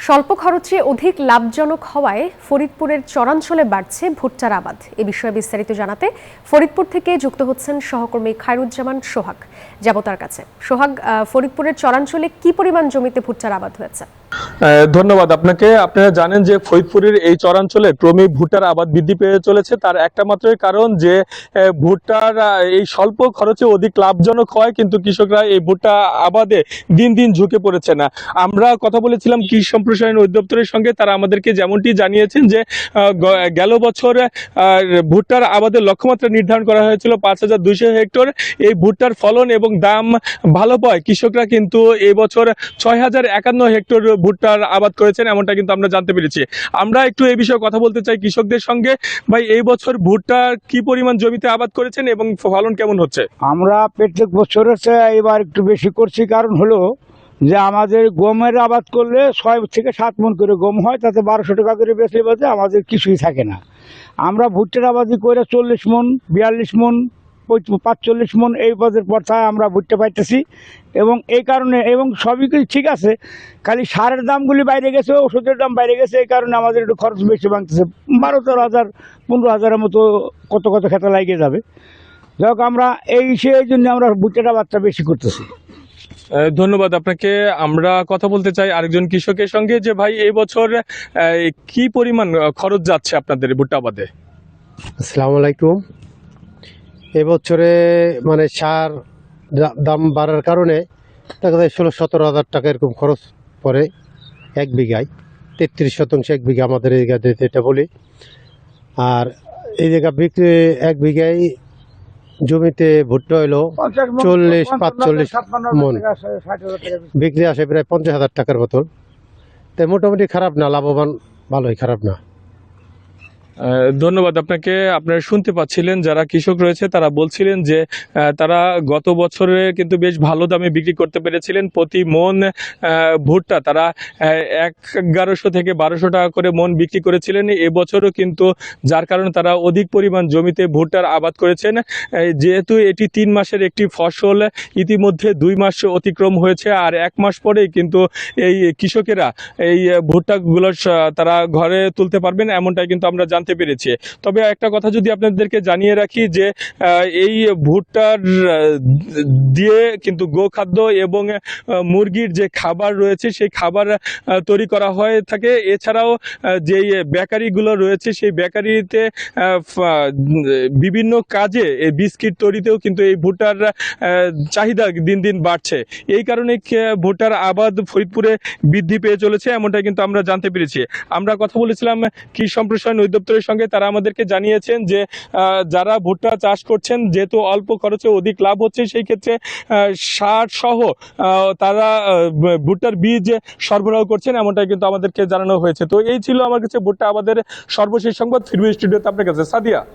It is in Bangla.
স্বল্প খরচে অধিক লাভজনক হওয়ায় ফরিদপুরের চরাঞ্চলে বাড়ছে ভুট্টার আবাদ। এ বিষয়ে বিস্তারিত জানাতে ফরিদপুর থেকে যুক্ত হচ্ছেন সহকর্মী খায়রুজ্জামান সোহাগ। যাব তার কাছে। সোহাগ, ফরিদপুরের চরাঞ্চলে কি পরিমাণ জমিতে ভুট্টার আবাদ হয়েছে? ধন্যবাদ আপনাকে। আপনারা জানেন যে ফরিদপুরের এই চরাঞ্চলে ক্রমেই ভুট্টার আবাদ বৃদ্ধি পেয়ে চলেছে। তার একটা মাত্রই কারণ যে ভুট্টার এই স্বল্প খরচে অধিক লাভজনক হয়, কিন্তু কৃষকরা এই ভুট্টা আবাদে দিন দিন ঝুঁকে পড়েছে না। আমরা কথা বলেছিলাম কৃষি সম্প্রসারণ অধিদপ্তরের সঙ্গে, তারা আমাদেরকে যেমনটি জানিয়েছেন যে গেল বছর ভুট্টার আবাদের লক্ষ্যমাত্রা নির্ধারণ করা হয়েছিল 5,200 হেক্টর। এই ভুট্টার ফলন এবং দাম ভালো পায় কৃষকরা কিন্তু এই বছর 6,051 হেক্টর ভুট্টার আবাদ করেছেন, এমনটা কিন্তু আমরা জানতে পেরেছি। আমরা একটু এই বিষয়ে কথা বলতে চাই কৃষকদের সঙ্গে। ভাই, এই বছর ভুট্টা কি পরিমাণ জমিতে আবাদ করেছেন এবং ফলন কেমন হচ্ছে? আমরা প্রত্যেক বছরের চেয়ে এবার একটু বেশি করছি। কারণ হলো যে আমাদের গমের আবাদ করলে 6 থেকে 7 মণ করে গম হয়, তাতে 1200 টাকা করে বেচে বাজে আমাদের কিছুই থাকে না। আমরা ভুট্টার আবাদি করে 40 মণ, 42 মণ, 45 মণ এই পদের পর্যায়ে আমরা ভুট্টা পাইতেছি। এবং এই কারণে, এবং সবই কিছু ঠিক আছে, খালি সারের দামগুলি বাইরে গেছে, ওষুধের দাম বাইরে গেছে, এই কারণে আমাদের একটু খরচ বেশি ভাঙতেছে। 12-13,000, 15,000-এর মতো কত খেতে লাগিয়ে যাবে। যাই হোক, আমরা সেই জন্য আমরা ভুট্টার আবাদটা বেশি করতেছি। ধন্যবাদ আপনাকে। আমরা কথা বলতে চাই আরেকজন কৃষকের সঙ্গে যে ভাই, এই বছর কি পরিমাণ খরচ যাচ্ছে আপনাদের ভুট্টা আবাদে? আসসালামু আলাইকুম। এবছরে মানে সার দাম বাড়ার কারণে দেখা যায় 16-17 হাজার টাকা এরকম খরচ পড়ে এক বিঘায়। 33% এক বিঘা আমাদের এই জায়গাতে যেটা বলি। আর এই জায়গা বিক্রি এক বিঘায় জমিতে ভুট্টা হইলো 40-45 মণ, বিক্রি আসে প্রায় 50,000 টাকার মতন। তাই মোটামুটি খারাপ না, লাভবান ভালোই, খারাপ না। ধন্যবাদ আপনাকে। আপনারা শুনতে পাচ্ছিলেন যারা কৃষক রয়েছে তারা বলছিলেন যে তারা গত বছরে কিন্তু বেশ ভালো দামে বিক্রি করতে পেরেছিলেন। প্রতি মণ ভুট্টা তারা 1100 থেকে 1200 টাকা করে মণ বিক্রি করেছিলেন। এবছরও কিন্তু যার কারণে তারা অধিক পরিমাণ জমিতে ভুট্টার আবাদ করেছেন। যেহেতু এটি 3 মাসের একটি ফসল, ইতিমধ্যে 2 মাস অতিক্রম হয়েছে, আর 1 মাস পরেই কিন্তু এই কৃষকেরা এই ভুট্টাগুলো তারা ঘরে তুলতে পারবেন, এমনটাই কিন্তু আমরা জানতে পেরেছি। তবে একটা কথা যদি আপনাদেরকে জানিয়ে রাখি যে এই ভুট্টার দিয়ে কিন্তু গোখাদ্য এবং মুরগির যে খাবার রয়েছে সেই খাবার তৈরি করা হয়ে থাকে। এছাড়াও যেই বেকারিগুলো রয়েছে সেই বেকারিতে বিভিন্ন কাজে এই বিস্কিট তৈরিতেও কিন্তু এই ভুট্টার চাহিদা দিন দিন বাড়ছে। এই কারণে ভুট্টার আবাদ ফরিদপুরে বৃদ্ধি পেয়ে চলেছে, এমনটা কিন্তু আমরা জানতে পেরেছি। আমরা কথা বলেছিলাম কৃষি সম্প্রসারণ অধিদপ্তরের সঙ্গে, তারা আমাদেরকে জানিয়েছেন যে যারা ভুট্টা চাষ করছেন, যেহেতু অল্প খরচে অধিক লাভ হচ্ছে, সেই ক্ষেত্রে সার সহ তারা ভুট্টার বীজ সরবরাহ করছেন, এমনটাই কিন্তু আমাদেরকে জানানো হয়েছে। তো এই ছিল আমার কাছে ভুট্টা আবাদের সর্বশেষ সংবাদ। ফিরবে স্টুডিওতে আপনার কাছে সাদিয়া।